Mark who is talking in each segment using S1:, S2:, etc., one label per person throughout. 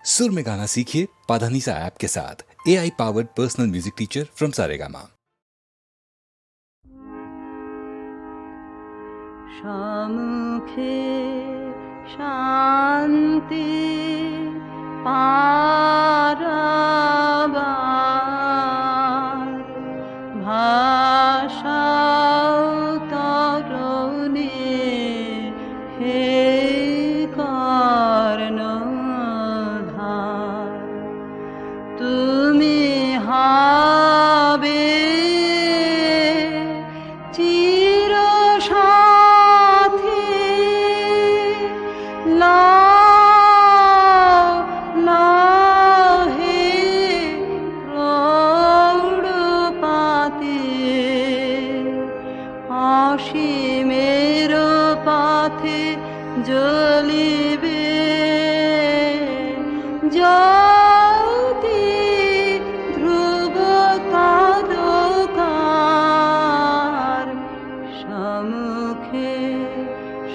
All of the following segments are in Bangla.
S1: सुर में गाना सीखिए पाधानीसा ऐप के साथ। AI powered personal music teacher from Saregama.
S2: সম্মুখে শান্তি পারাবার ভাষাও তরণে হে কর্ণধার তুমি হবে চির সাথী লাও লাও হে প্রৌঢ়পাতে অসীমের পথে জ্বলিবে জ্যোতি ধ্রুব তদকার সম্মুখে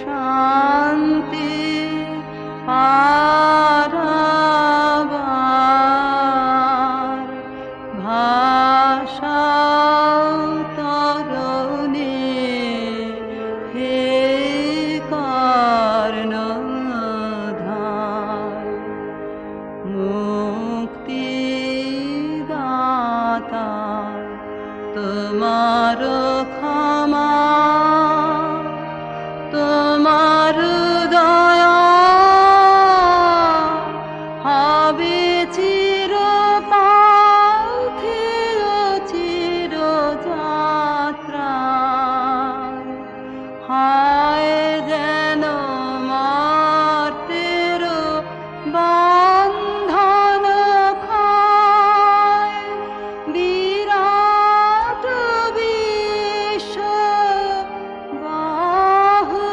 S2: শান্তি পারাবার ভাষাও তরণে হে কর্ণধার মুক্তিদাতা তোমার ক্ষমা তোমার দয়া হবে চির পথে ও চির যাত্রা হয় যেন মর্তের বন্ধন ক্ষয় বিরাট বিশ্ব বাহু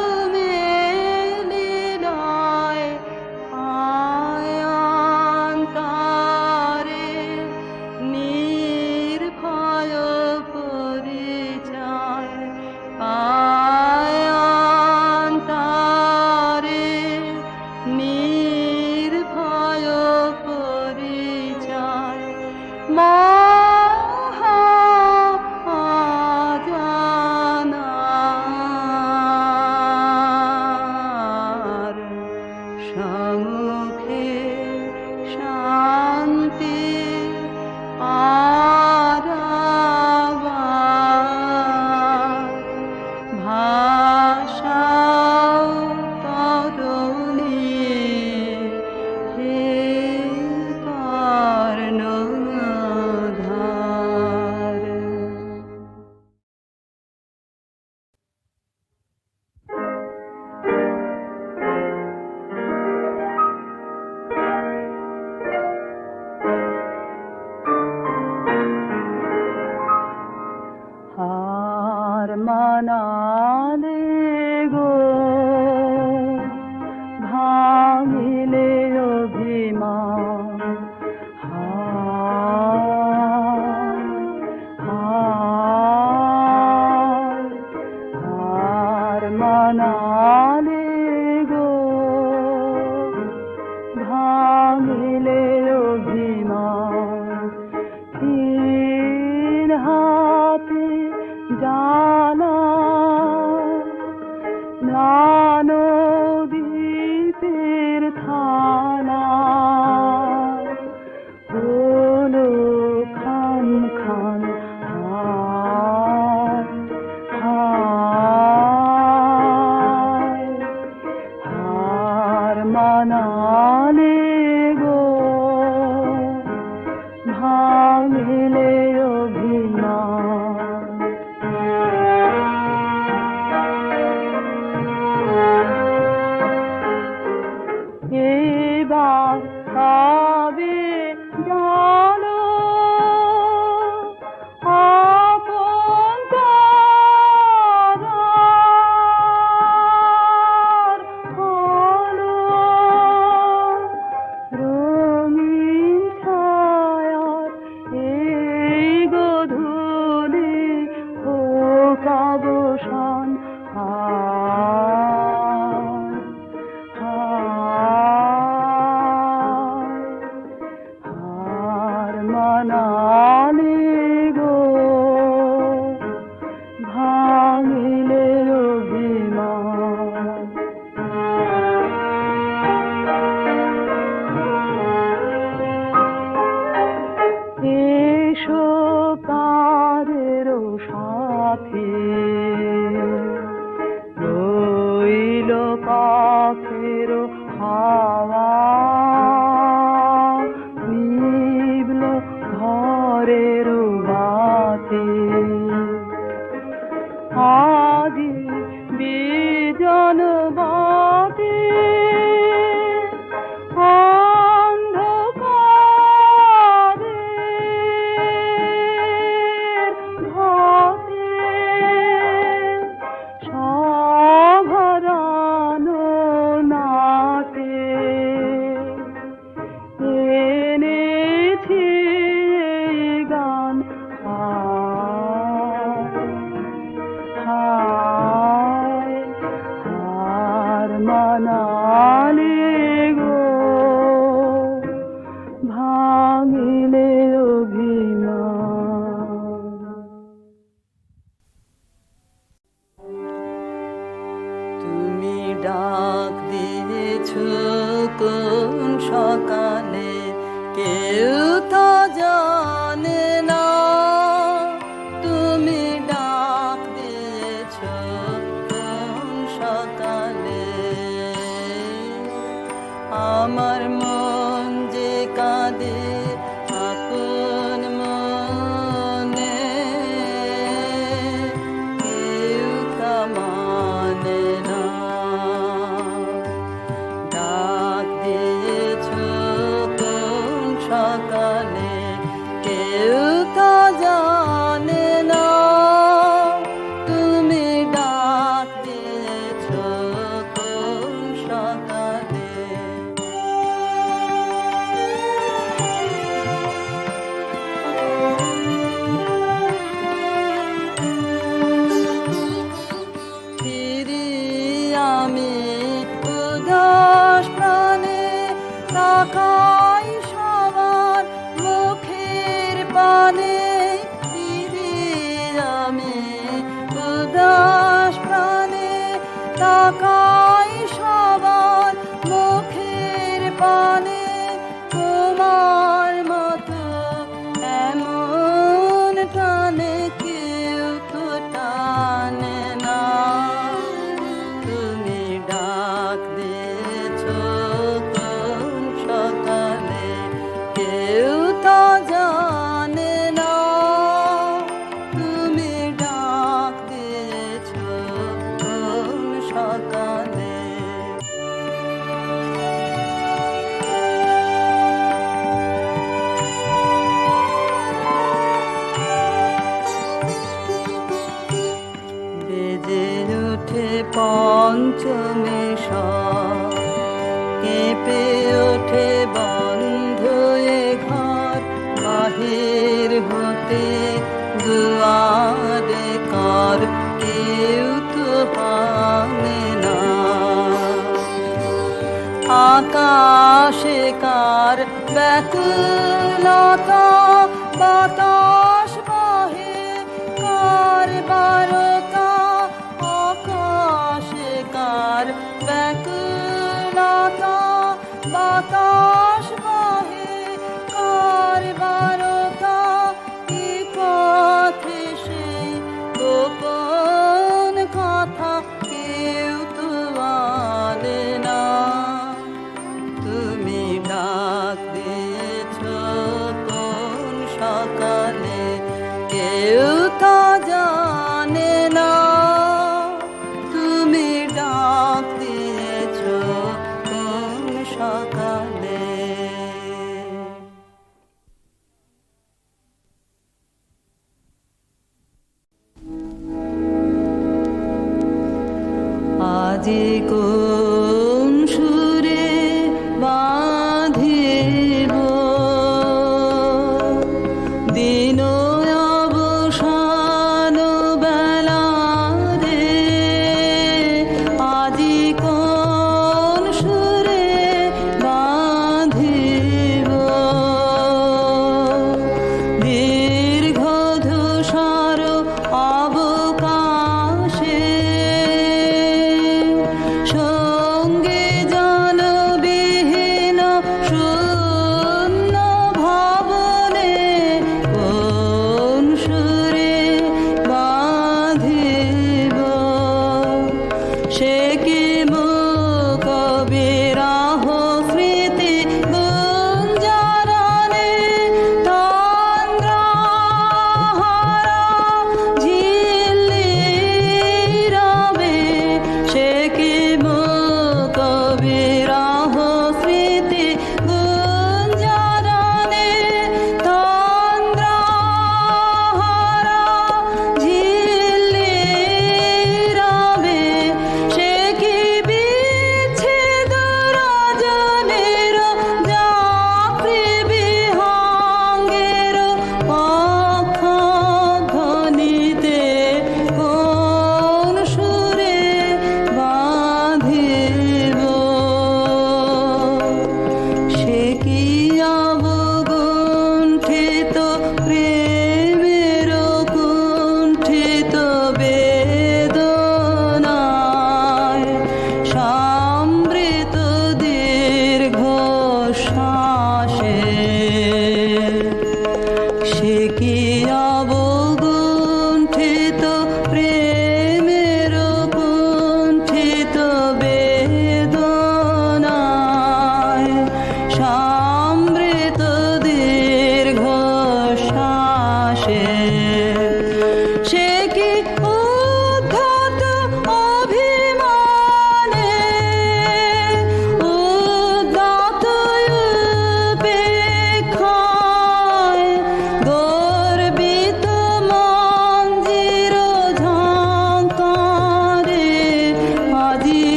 S2: মেলিলয় অন্তরে নির্ভয় পরিচয় অন্তরে নির্ভয় পরিচয় মহা অজানার সম্মুখে শান্তি পারাবার ভাষাও তরণে হে কর্ণধার হার মানালে গো ভাঙিলে অভিমান হার মানালে গো ভাঙিলে অভিমান তিন হাতে জানা দ্বীপের থানা হলো খান খান হার মানালে গো ভাঙিলে অভিমান এবার হবে জানো আপন করার হলো রঙিন ছায়ার এই গধূলি হোক অবসান হার
S3: সকালে কেউ তো জানে না তুমি ডাক দিয়েছ কোন সকালে আমার মন যে কাঁদে আপন মনে কেউ তা মানে না ডাক দিয়েছ কোন সকালে কেউ তা জানে না তুমি ডাক দিয়েছ কোন সকালে ফিরি আমি উদাস প্রাণে তাকাই সবার মুখের পানে ফিরি আমি উদাস প্রাণে তাকাই সবার মুখের পানে তোমার মতো এমন টানে কেউ তো টানে না তুমি ডাক দিয়েছ কোন সকালে কেউ তো জানে না তুমি ডাক দিয়েছ কোন সকালে বেজে ওঠে পঞ্চমী সব কেঁপে ওঠে বন্ধ এ ঘর বাহির হতে দুয়ারে কর কেউ তো হানে না আকাশে কার ব্যাকুলতা বাতাস বহে কার বারতা আকাশে কার ব্যাকুলতা বাতাস বহে কার বারতা কি পথে সেই গোপন কথা কেউ তো আনে না তুমি ডাক দিয়েছ কোন সকালে কেউ তা জানে না তুমি ডাক দিয়েছ কোন সকালে আজি কোন সুরে বাঁধে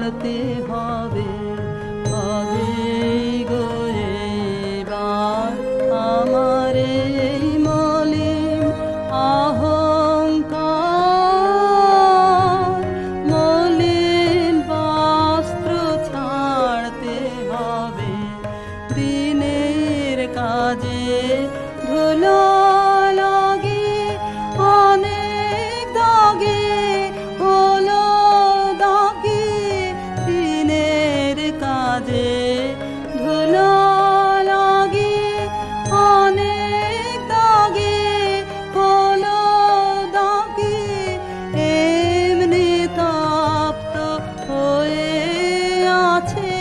S3: ছাড়তে হবে হবে গো এবার আমার এই মলিন অহংকার মলিন বস্ত্র ছাড়তে হবে দিনের কাজে ধুলো লাগে অনেক দাগে হলো দাগে দিনের কাজে ধুলো লাগে অনেক দাগে হলো দাগে এমনি তপ্ত হয়ে আছে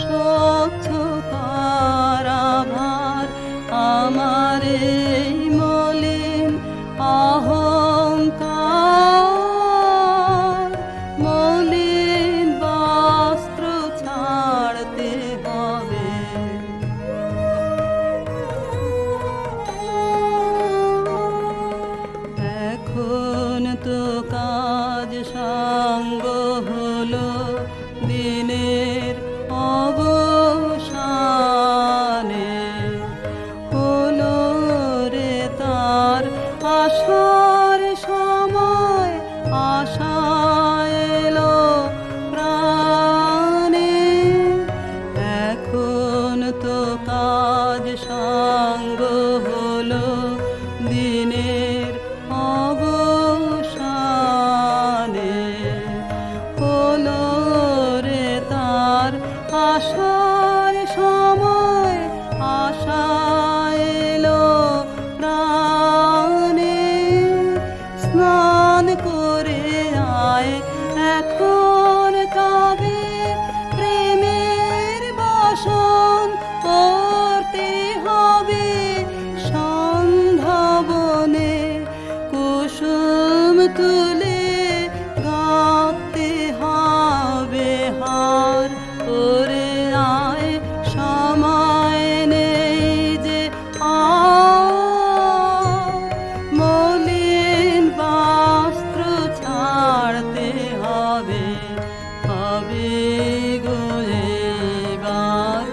S3: স্বচ্ছ কারাভার আমার এই মলিন অহংকার মলিন বস্ত্র ছাড়তে হবে এখন তো কাজ সাঙ্গ হলো দিনের অবসানে হলো রে তার আসার সময় আশা এলো প্রাণে এখন তো কাজ সাঙ্গ হলো দিনের অবসানে হলো রে তার আসার সময় আশা এলো প্রাণে স্নান করে আয় এখন তবে প্রেমের বাসন করতে হবে সন্ধ্যাবনে কুসুম তুলে গাঁথতে হবে হার করে আয় সময় নেই যে মলিন বস্ত্র ছাড়তে হবে হবে গো এবার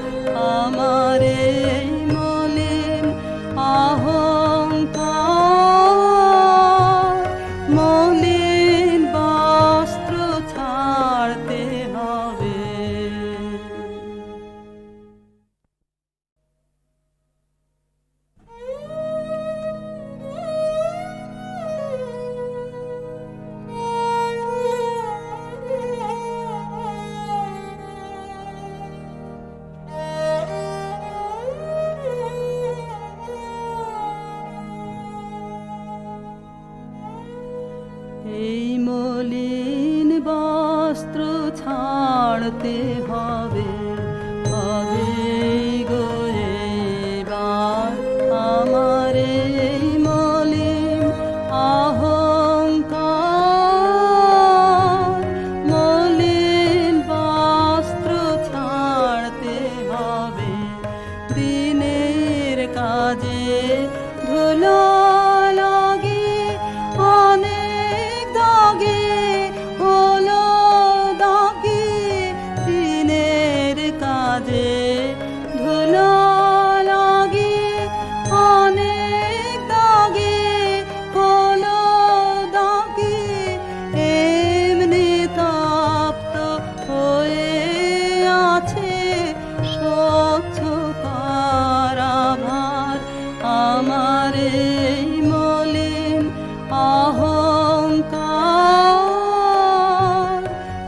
S3: আমার এই মলিন অহংকার মলিন বস্ত্র ছাড়তে হবে এই মলিন বস্ত্র ছাড়তে হবে হবে গো এবার আমার এই মলিন অহংকার মলিন বস্ত্র ছাড়তে হবে দিনের কাজে ধুলো লাগে অনেক দাগে হলো দাগে দিনের কাজে ধুলো লাগে অনেক দাগে হলো দাগে এমনি তপ্ত হয়ে আছে স্বচ্ছ কারাভার আমার এই মলিন অহংকার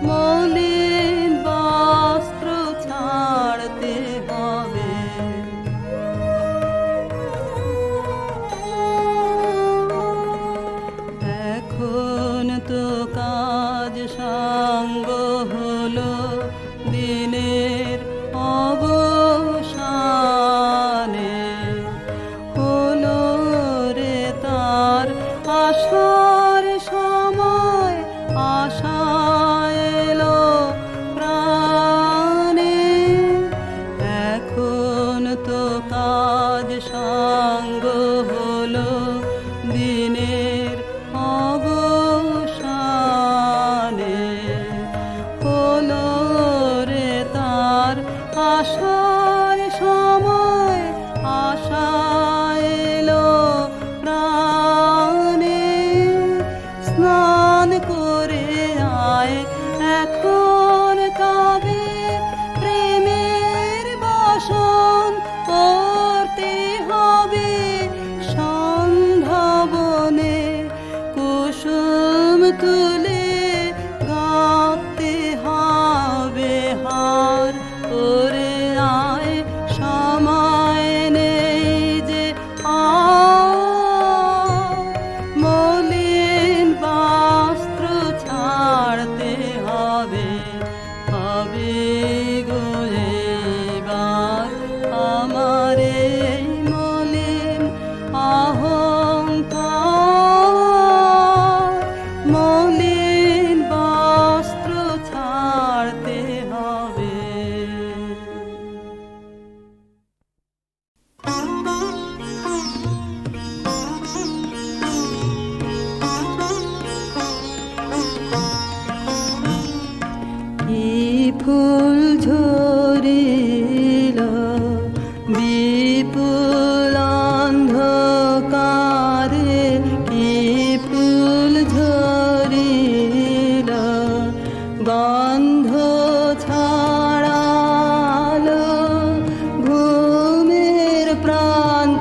S3: মলিন বস্ত্র ছাড়তে হবে এখন তো কাজ সাঙ্গ হলো দিনের অবসানে হলো রে তার আসার সময় আশা এলো প্রাণে এখন তো কাজ সাঙ্গ হলো দিনের অবসানে হলো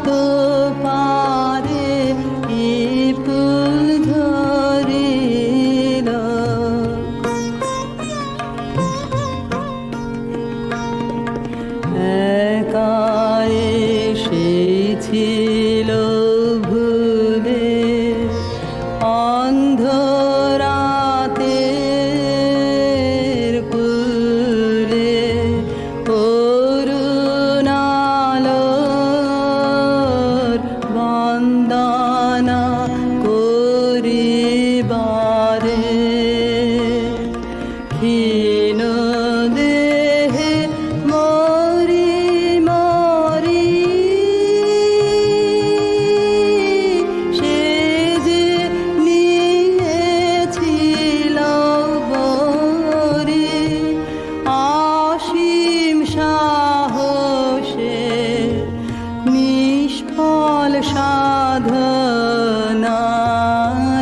S3: তো পারে ফুল ধরিল, একা এসেছিল ভুলে অন্ধরাতের কুলে, অরুণালোর বন্দনা করিবারে, ক্ষীণ দেহে মরি মরি সে যে নিয়েছিল বরি, অসীম সাহসে নিষ্ফল সাধনা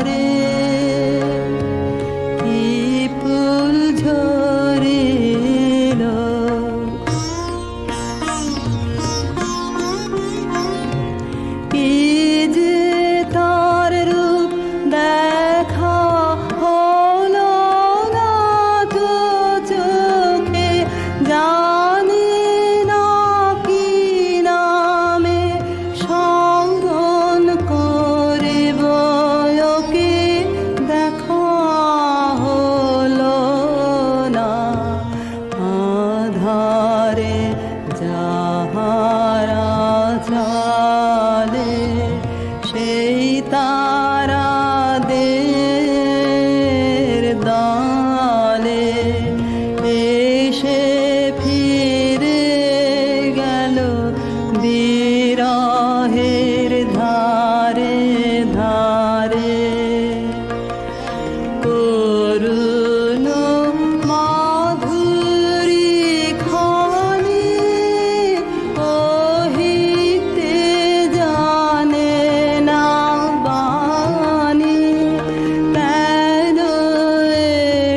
S3: রে, কি ফুল ঝরিল। কি যে তার রূপ দেখা হলো না তো চোখে, জানি না কি নামে স্মরণ করিব ওকে, দেখা হলো না আধারে যাহারা চলে, সেই তারাদের দলে এসে ফিরে গেল বিরহের ধারে ধারে, করুণ মাধুরী খানি কহিতে জানে না বাণী, কেন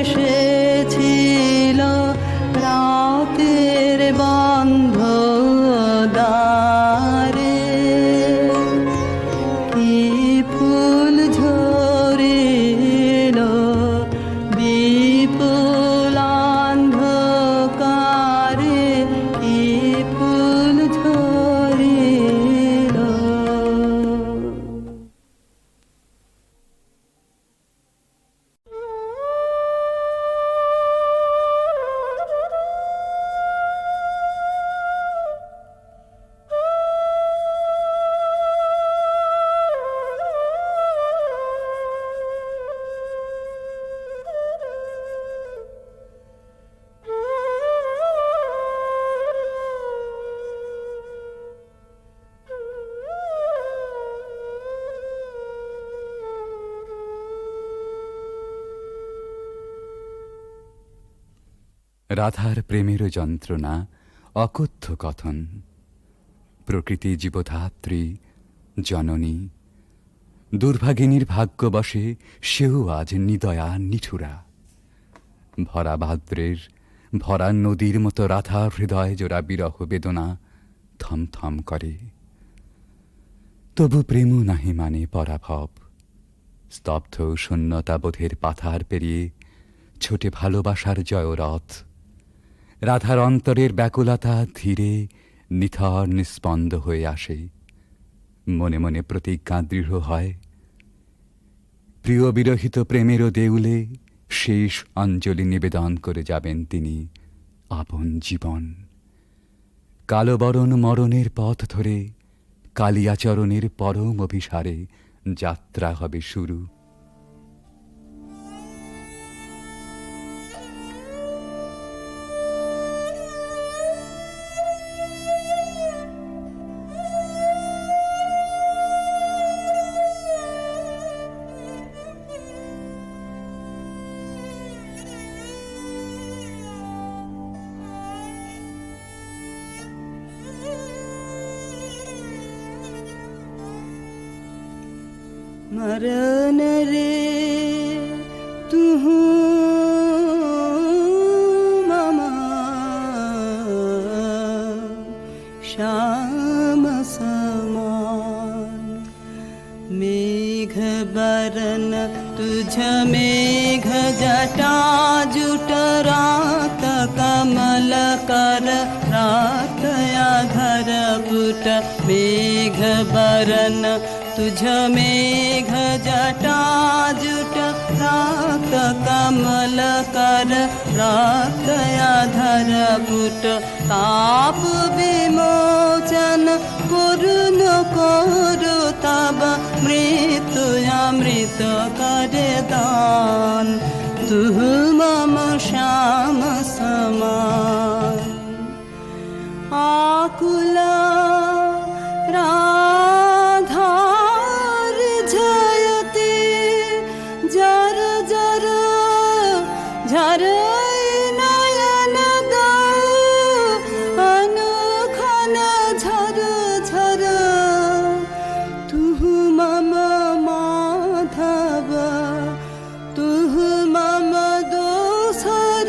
S3: এসেছিল রাতের বন্ধ দ্বারে, কি ফুল ঝরিল বিপুল অন্ধকারে, কি ফুল ঝরিল।
S1: রাধার প্রেমের যন্ত্রণা অকথ্য কথন, প্রকৃতি জীবধাত্রী জননী, দুর্ভাগিনীর ভাগ্যবশে সেও আজ নিদয়া নিঠুরা। ভরা ভাদ্রের ভরা নদীর মতো রাধার হৃদয় জোড়া বিরহ বেদনা থমথম করে। তবু প্রেম নাহি মানে পরাভব, স্তব্ধ শূন্যতাবোধের পাথার পেরিয়ে ছোটে ভালোবাসার জয়রথ। রাধার অন্তরের ব্যাকুলতা ধীরে নিথর নিস্পন্দ হয়ে আসে, মনে মনে প্রতিজ্ঞা দৃঢ় হয়, প্রিয় বিরহিত প্রেমেরও দেউলে শেষ অঞ্জলি নিবেদন করে যাবেন তিনি আপন জীবন। কালবরণ মরণের পথ ধরে কালিয়াচরণের পরম অভিসারে যাত্রা হবে শুরু।
S3: मरन रे तू मामा शाम श्याम समान मेघ बरन तुझ मेघ जटा जुट रात कमल कर रात आधर पुट मेघ बरन तुझ मेघ जटा जुट रात कमल कर रात आधर पुट ताप विमोचन करुण करु तब मृत्यु अमृत कर दान तू मम श्याम समान आकुल राधार जयते जर जर झर नयन अनुखन झर झर तू मम माधव तू मम दोसर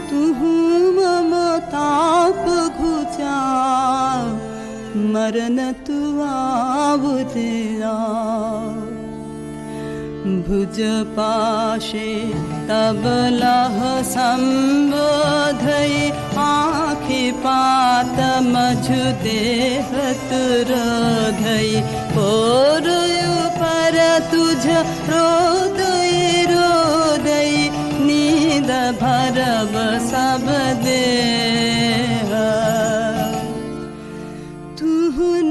S3: तू मम ताप घुचा मरण तू आवरिया भुज पाशे तब लह संबोधई आँखि पात मझु देह तुरोधई पोरुयु पर तुझ रोदई रोदई नींद भरब सब देह तू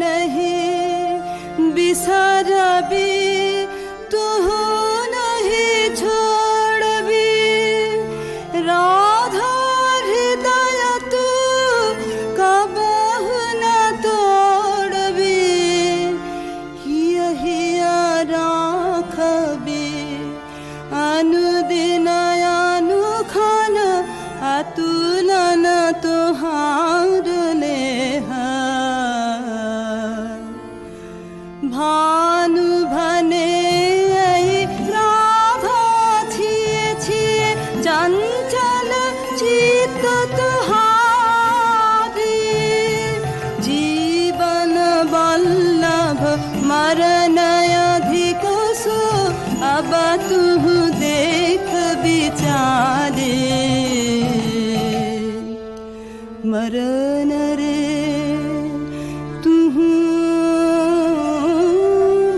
S3: नहीं बिसरबी तू नहीं छोड़बी राधा हृदय तू कबहु न तोड़बी यही राखबी अनुदिन अनुखन अतुलन तुहार लेह भानु भने राधा छिए छिए चंचल चित्त तुहारी जीवन वल्लभ मरण अधिक सो अब तू देख विचारे मरण रे तू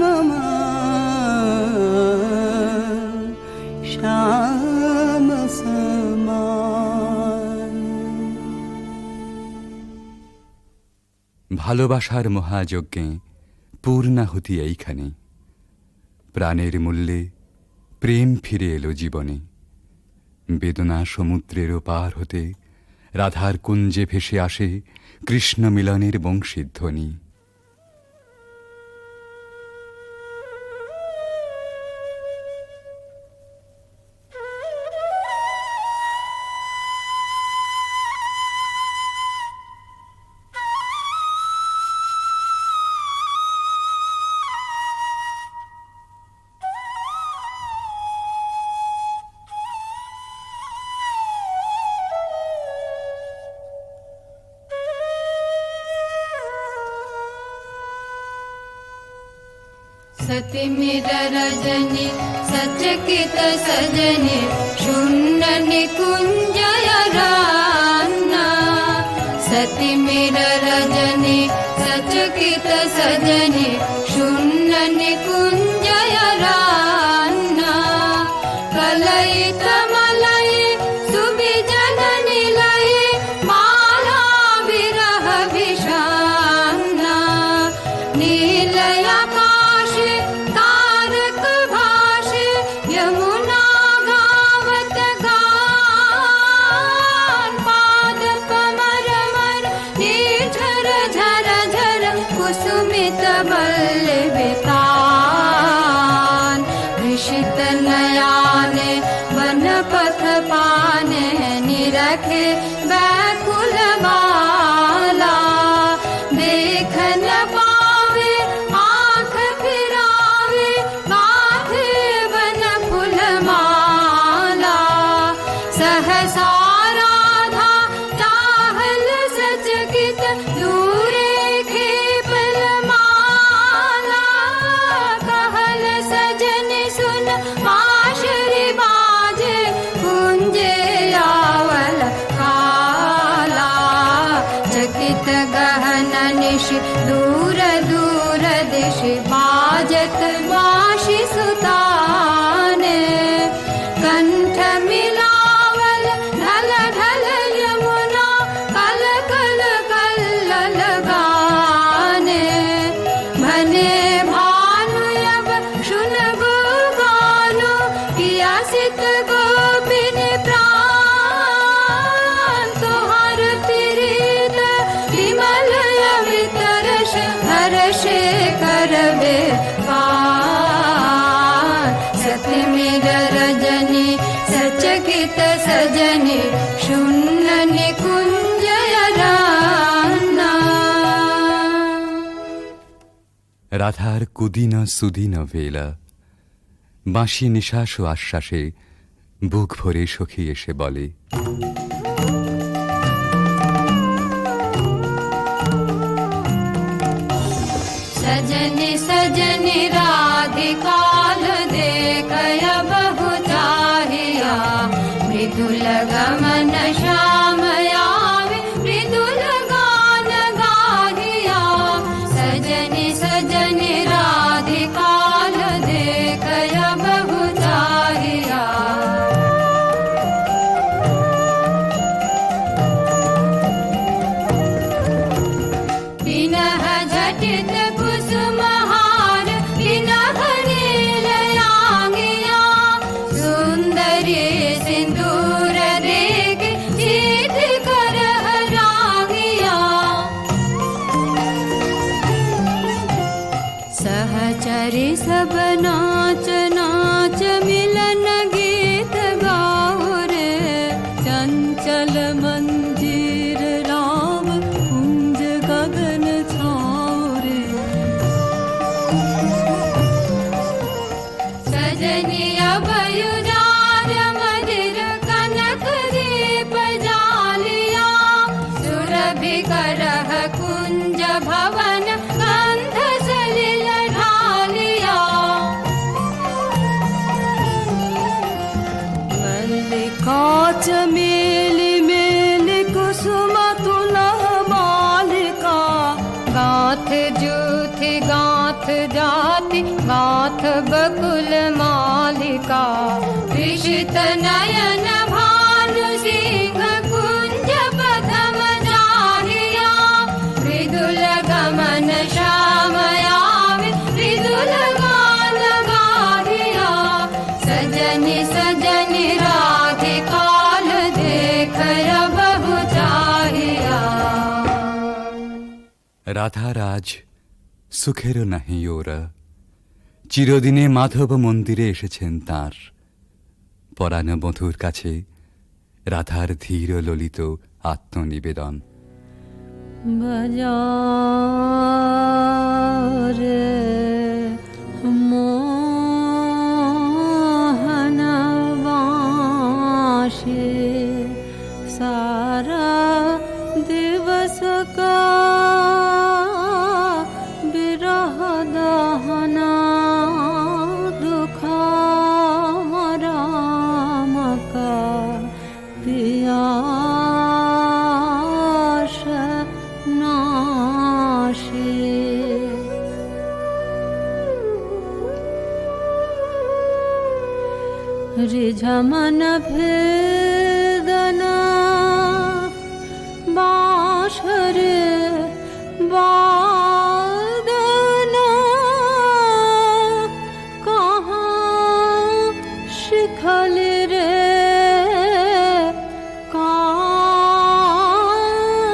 S3: ममा श्याम समान
S1: ভালোবাসার মহাযজ্ঞে পূর্ণাহুতি এইখানে প্রাণের মূল্যে প্রেম ফিরে এলো জীবনে বেদনা সমুদ্রের পার হতে রাধার কুঞ্জে ভেসে আসে কৃষ্ণ মিলনের বংশীধ্বনি
S4: सति मिर रजनी सचकित सजनी शून्य निकुंजय रान्ना सति मिर रजनी सचकित सजनी शून्य निकुंजय रान्ना कलयित मलय सुविजन निलय माला विरह विषान्ना नीलय कुसुमित बल्लवितान ऋषित नयाने वन पथ पाने निरखे व्याकुल बाला देख न पावे आँख फिरावे गाथे वन फूल माला सहसा राधा चाहल सचकित दूरे खे अनिश दूर दूर दिश बाजत बांशी सुताने कंठ मिलावल ढल ढल यमुना कल कल कल्लल गाने भने भानु अब शुनगु गानो किया सित गोपिन प्राण तुहार प्रीत विमल अमृत रस हर्षे करबे पार सत्य मेर रजनी सचकित सजनी शून्य निकुंज राना
S1: রাধার কুদিন সুদিন বেলা বাঁশি নিঃশ্বাস ও আশ্বাসে বুক ভরে সখী এসে বলে
S4: सजनी सजनी राधिकाल देखय बहु चाहिया मृदुल गमन श्याम आवे मृदुल गान गाहिया सजनी सजनी राधिकाल देखय बहु चाहिया पिनह झटित कुसुमहार पिनह नीलयांगिया सुंदरी सिंदूर रेख सीध कर रागिया सहचरी सब नाच नाच मिलन गीत गाओ रे चंचल मंजीर राम कुंज गगन छाओ रे सजनी अभयुजार मधिर कनक दीप जालिया सुरभि करह कुंज भवन गंध सलिल ढालिया
S3: मल्लिका चमेली मेली कुसुम तुलह मालिका
S4: गाथ जूथि गाथ जाति गाथ बकुल मालिका विषित नयन भानु सिंह कुंज पदम जाहिया मृदुल गमन श्याम आवे मृदुल गान गाहिया सजनी सजनी राधिकाल देखय बहु चाहिया
S1: রাধার আজ সুখেরও নাহি ওরা চিরদিনে মাধব মন্দিরে এসেছেন তাঁর পরাণ বধূর কাছে রাধার ধীর ললিত আত্মনিবেদন
S3: बजारे मोहन बाँशे सारा दिवस का बिरह दहना दुखा राम का पियास नाशे रिझमन भेदना बाँशरे वादना कहाँ शिखल रे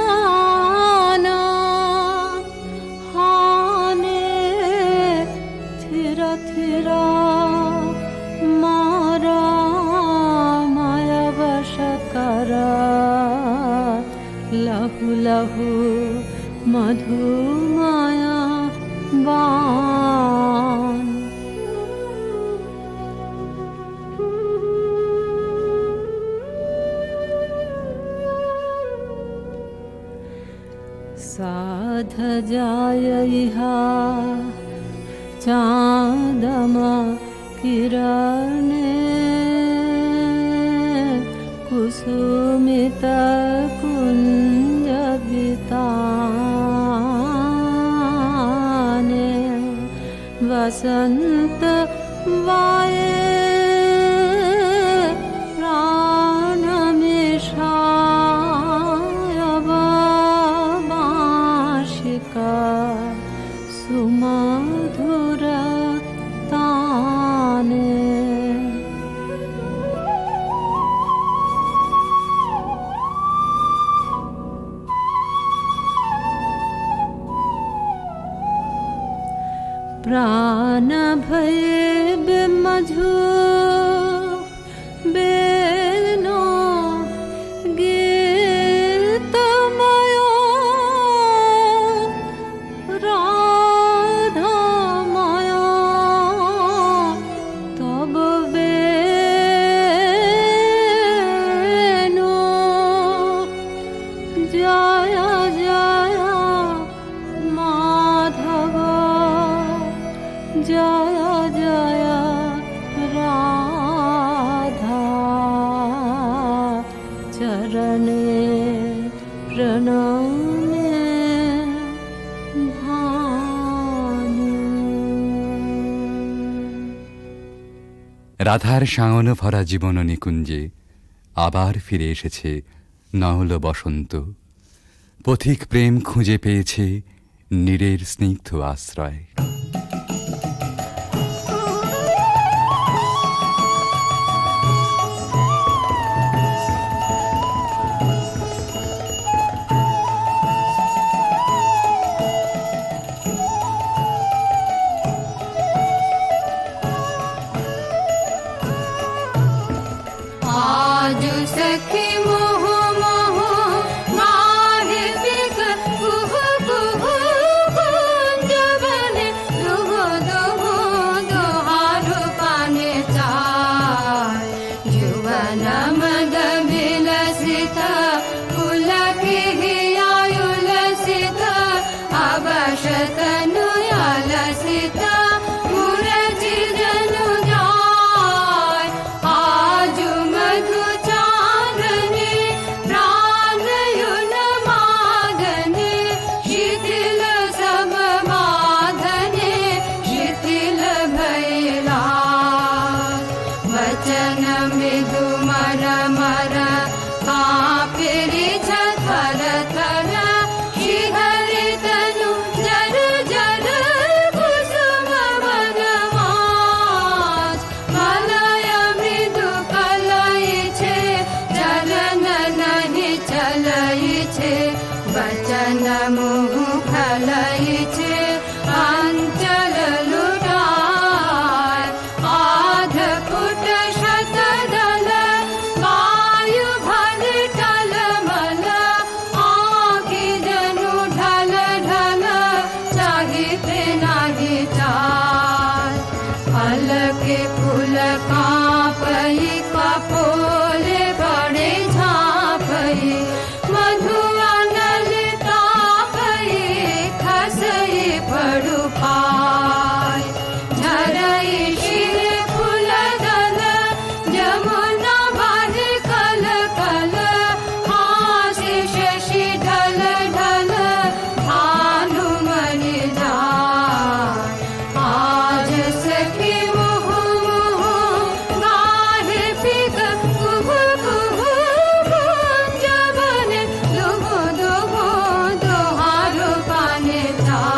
S3: काना हाने थिरा थिरा मारा माया वश करा लहु लहु मधु माया बान साध जाय इहा चाँदमा किरणे कुसुमित कुंज बिताने वसंत वाये प्राण मिषायब बांशिका सुमधुर ताने। प्राण भये बिमधु बेनो गीतमयो राधामयो तब बेनो जय जय माधव जय जय राधा चरणे प्रणामे भानु।
S1: রাধার সায়ন ভরা জীবন নিকুঞ্জে আবার ফিরে এসেছে নহল বসন্ত। পথিক প্রেম খুঁজে পেয়েছে নীরের স্নিগ্ধ আশ্রয়।
S4: आज सखी मोह मोह माहे पिक कुह कुह कुंज बने दुह दुह दुहारु पाने चाय जुवन मद विलसित पुलक हियायुलसित अवशतनु यालसित मुरजी जनु जाय आजु मधु चांदनी प्राणयुन मादने शिथिल सब माधने शिथिल भैला वचन मृदु मर मर कापिरि थर थर श्रीहरि तनु जर जर कुसुम वनमास मलय मृदु कलय छे चलन नहीं चलय छे वचन मुह खलय छे अंचल लुटाय आध फुट शतदल वायु भर टलमल आँखि जनु ढल ढल चाहिते नाही चाल पलके फूल कांपई कपोले बड़े झांपई मधुअनल तापई खसई पड़ु पाय झरई शिर फूल दल जमुना बाह कल कल हासि शशि ढल ढल भानु मनि जाय आज सखी मुह मुह गाहे पिक कुह कुह कुंज बने दुह दुह दुहारु पाने चाय।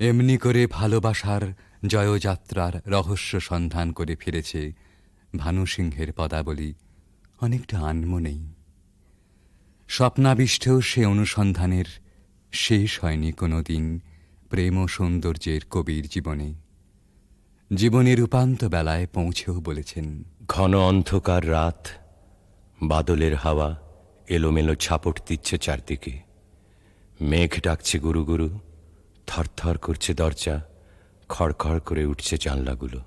S1: এমনি করে ভালোবাসার জয়যাত্রার রহস্য সন্ধান করে ফিরেছে ভানুসিংহের পদাবলী অনেকটা আনমনেই। স্বপ্নাবিষ্টেও সে অনুসন্ধানের শেষ হয়নি কোনো দিন প্রেম ও সৌন্দর্যের কবির জীবনে। জীবনের উপান্ত বেলায় পৌঁছেও বলেছেন,
S5: ঘন অন্ধকার রাত, বাদলের হাওয়া এলোমেলো ছাপট দিচ্ছে চারদিকে। মেঘ ডাকছে গুরু গুরু, থরথর করছে দরজা, খড়খড় করে উঠছে জানলাগুলো।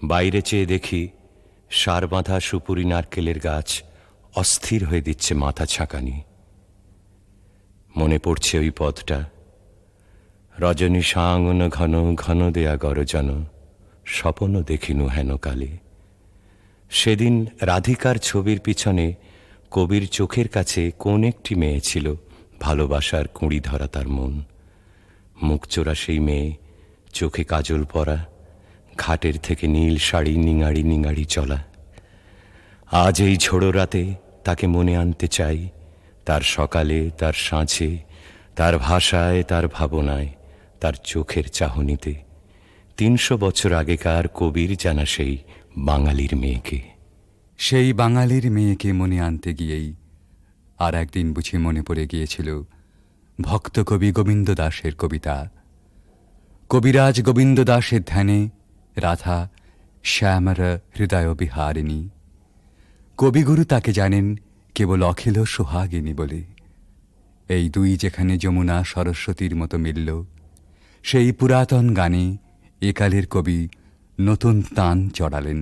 S5: বাইরে চেয়ে দেখি সার বাঁধা সুপুরি নারকেলের গাছ অস্থির হয়ে দিচ্ছে মাথা ছাঁকানি। মনে পড়ছে ওই পথটা, রজনী সাঙ্গন ঘন ঘন দেয়া গরজন, স্বপন দেখিনু হেন কালে। সেদিন রাধিকার ছবির পিছনে কবির চোখের কাছে কোন একটি মেয়ে ছিল ভালোবাসার কুঁড়ি ধরা তার মন। মুখচোরা সেই মেয়ে, চোখে কাজল পরা, ঘাটের থেকে নীল শাড়ি নিঙাড়ি নিঙাড়ি চলা। আজ এই ঝোড়ো রাতে তাকে মনে আনতে চাই, তার সকালে, তার সাঁঝে, তার ভাষায়, তার ভাবনায়, তার চোখের চাহনিতে। ৩০০ বছর আগেকার কবির জানা সেই বাঙালির মেয়েকে।
S1: সেই বাঙালির মেয়েকে মনে আনতে গিয়েই আর একদিন বুঝি মনে পড়ে গিয়েছিল ভক্ত কবি গোবিন্দ দাসের কবিতা। কবিরাজ গোবিন্দ দাসের ধ্যানে রাধা শ্যামর হৃদয় বিহারিণী। কবিগুরু তাকে জানেন কেবল অখিল সোহাগিনী বলে। এই দুই যেখানে যমুনা সরস্বতীর মতো মিলল, সেই পুরাতন গানে একালের কবি নতুন তান চড়ালেন।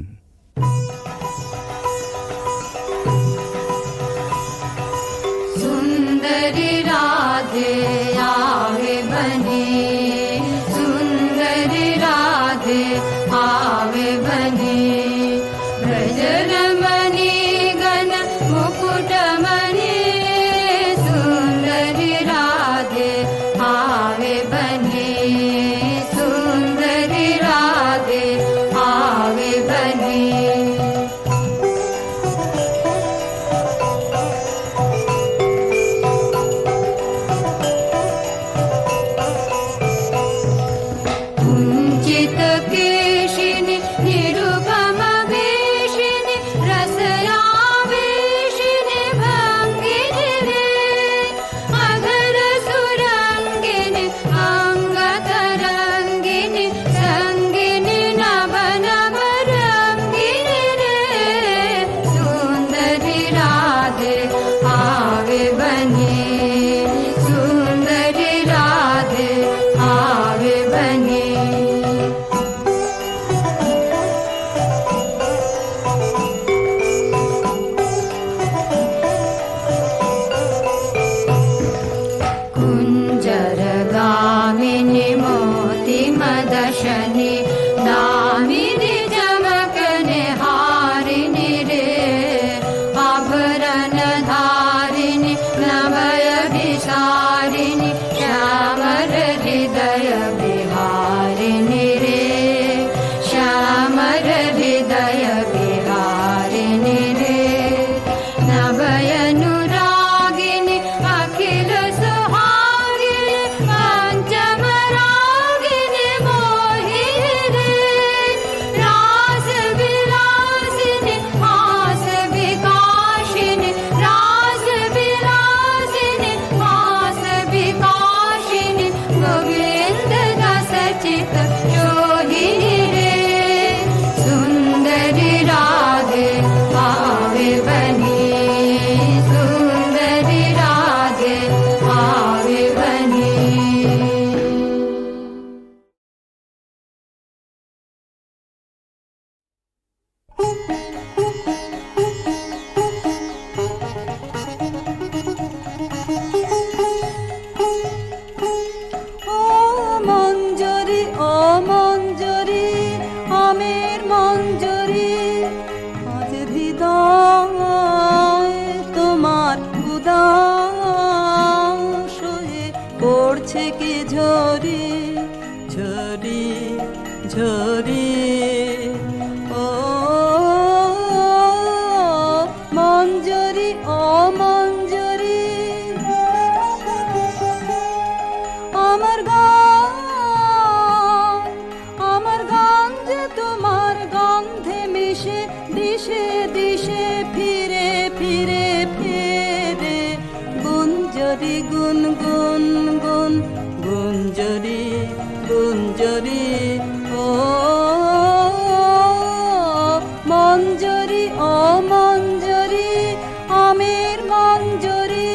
S4: सुंदरी राधे आवे बने, सुंदरी राधे आवे बने। ब्रज रमणी गण मुकुट मणि, सुंदरी राधे आवे बने, सुंदरी राधे आवे बने। कुञ्चित केशिनि निरुपम वेशिनि, रसयावेशिनि भङ्गिनि रे। अधर सुरङ्गिनि अङ्गतरङ्गिनि, सङ्गिनि नव नव रङ्गिनि रे। सुन्दरि राधे आवे बने, सुन्दरि राधे आवे बने। कुञ्जरगामिनि मोति मदशनि, दामिनि चमकनि हारिणि रे। आभरण धारिणि नभयभिसारिणि, श्यामर हृदय विहारिणि रे। श्यामर हृदय विहारिणि रे। नभयनुरागिनि अखिल सुहागिनि, पञ्चमरागिनि मोहिनि रे। रास विलासिनि हास विकासिनि, रास विलासिनि हास विकासिनि, गोविन्द दास चित जोहिनि रे। सुन्दरि राधे आवे बने, सुन्दरि राधे आवे बने।
S2: ও মঞ্জরি, ও মঞ্জরি, আমের মঞ্জরি, আজ হৃদয় তোমার উদাস হয়ে পড়ছে কি ঝরি ঝরি ঝরি। ও মঞ্জরি, ও মঞ্জরি, আমার গান যে তোমার গন্ধে মিশে দিশে দিশে ফিরে ফিরে ফিরে। গুঞ্জরি গুন গুন গুন গুঞ্জরি গুঞ্জরি। ও মঞ্জরি, ও মঞ্জরি, আমের মঞ্জরি।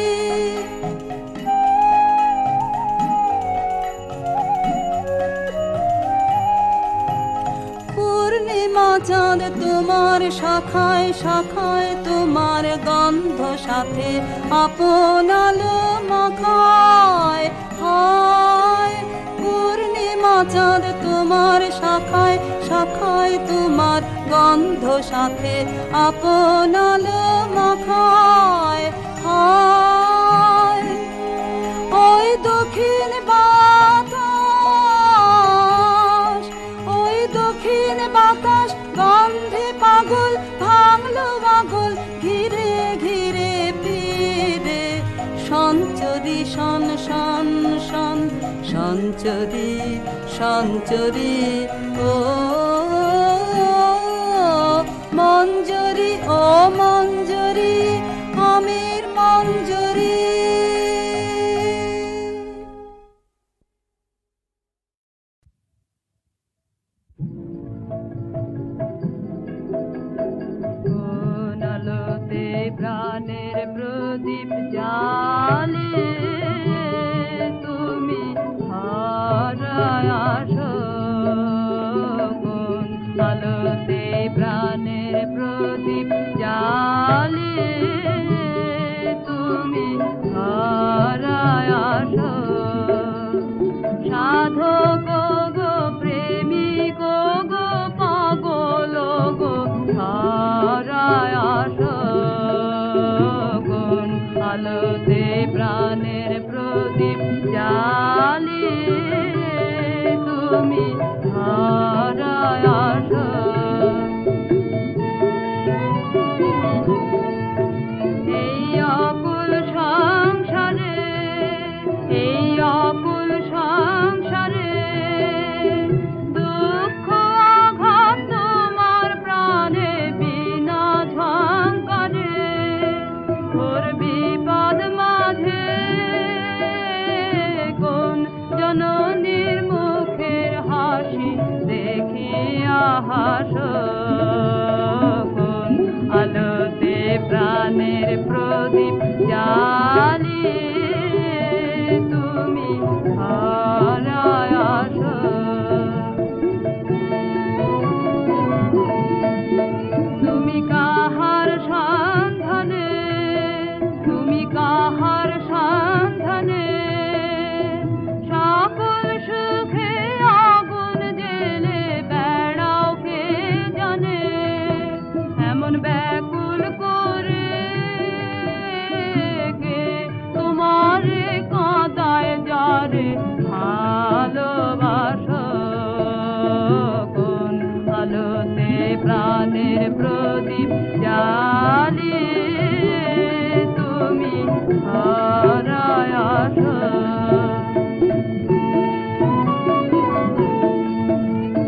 S2: পূর্ণিমা চাঁদ তোমার শাখায় শাখায়, তোমার গন্ধ সাথে আপন আলো মাখায়। হায় পূর্ণিমা চাঁদ তোমার শাখায় শাখায়, তোমার গন্ধ সাথে আপন আলো মাখায়। হায় ওই দক্ষিণ বাতাস সঞ্চরি সঞ্চরি ও মঞ্জরি ও মঞ্জরি আমির মঞ্জরি।
S3: কোন আলোতে প্রাণের প্রদীপ জ্বালে তুমি হারায় আসো, কোন আলোতে প্রাণের প্রদীপ জ্বালে তুমি হারায় আসো। সাধক গো প্রেমিক গো পাগল গো হারায় আসো, কোন আলোতে প্রাণের প্রদীপ জ্বালিয়ে তুমি হারায় আসো। এই অকুল সংসারে, এই অকুল সংসারে দুঃখ আঘাত তোমার প্রাণে বিনা ঝঙ্কারে, ওর বিপদ মাঝে কোন জননীর মুখের হাসি দেখিয়া হাসো, কোন আলোতে প্রাণের প্রদীপ জ্বালিয়ে তুমি হারায় আসো। তুমি কাহার সন্ধানে, তুমি কাহার সন্ধানে সকল সুখে আগুন জেলে বেড়াও কে জানে, এমন ব্যাকুল করে কে তোমারে কাঁদায় যারে ভালোবাসো, কোন আলোতে প্রাণের প্রদীপ জ্বালিয়ে তুমি হারায় আসো।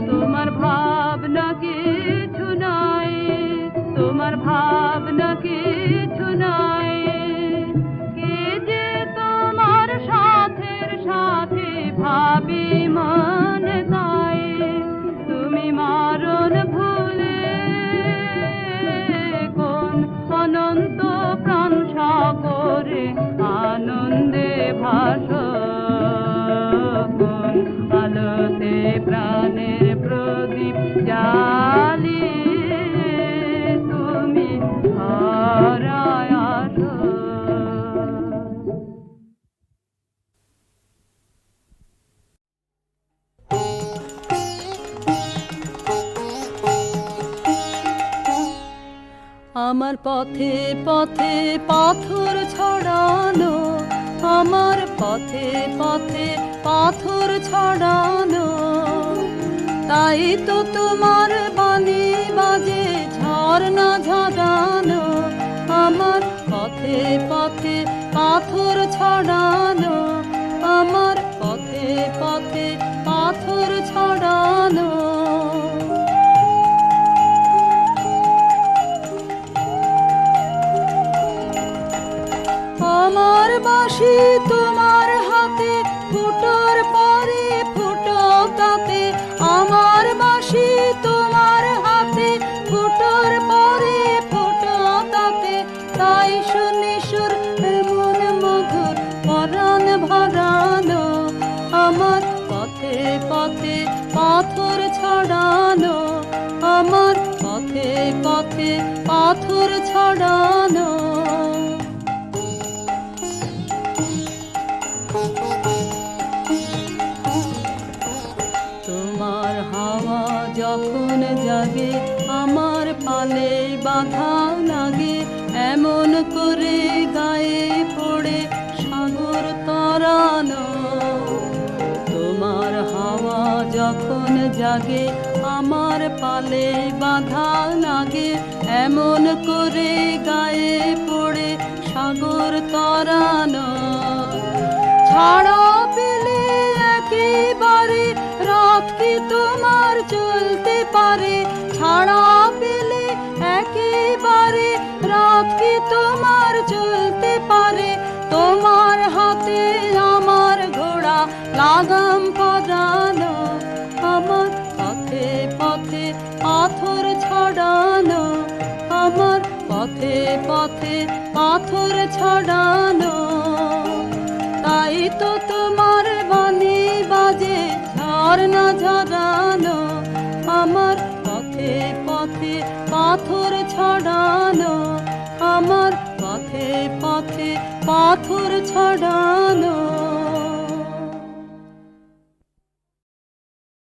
S3: তোমার ভাবনা কিছু নাই, তোমার ভাবনা কিছু নাই, কে যে তোমার সাথের সাথে ভাবি মনে তাই, তুমি মারণ ভুলে কোন অনন্ত প্রাণ সাগরে আনন্দে ভাসো, কোন আলোতে প্রাণের প্রদীপ জ্বালিয়ে তুমি হারায় আসো।
S2: আমার পথে পথে পাথর ছড়ানো, আমার পথে পথে পাথর ছড়ানো, তাই তো তোমার বাণী বাজে ঝর্ণা ঝরানো। আমার পথে পথে পাথর ছড়ানো, আমার পথে পথে পাথর ছড়ানো। আমার বাঁশি তোমার হাতে ফুটোর পরে ফুটো তাতে, আমার বাঁশি তোমার হাতে ফুটোর পরে ফুটো তাতে, তাই শুনি সুর এমন মধুর পরাণ ভরানো। আমার পথে পথে পাথর ছড়ানো, আমার পথে পথে পাথর ছড়ানো। তোমার হাওয়া যখন জাগে আমার পালে বাধা লাগে, এমন করে গায়ে পড়ে সাগর তরানো। তোমার হাওয়া যখন জাগে আমার পালে বাধা লাগে, এমন করে গায়ে পড়ে সাগর তরানো। ছাড়া পেলে এক চলতে পারে ছাড়া পেলে একেবারে রাত কি তোমার চলতে পারে তোমার হাতে আমার ঘোড়া লাগাম পরানো আমার পথে পথে পাথর ছড়ানো আমার পথে পথে পাথর ছড়ানো তাই তো তোমার বাণী বাজে ঝর্ণা ঝরানো আমার পথে পথে পাথর ছড়ানো আমার পথে পথে পাথর ছড়ানো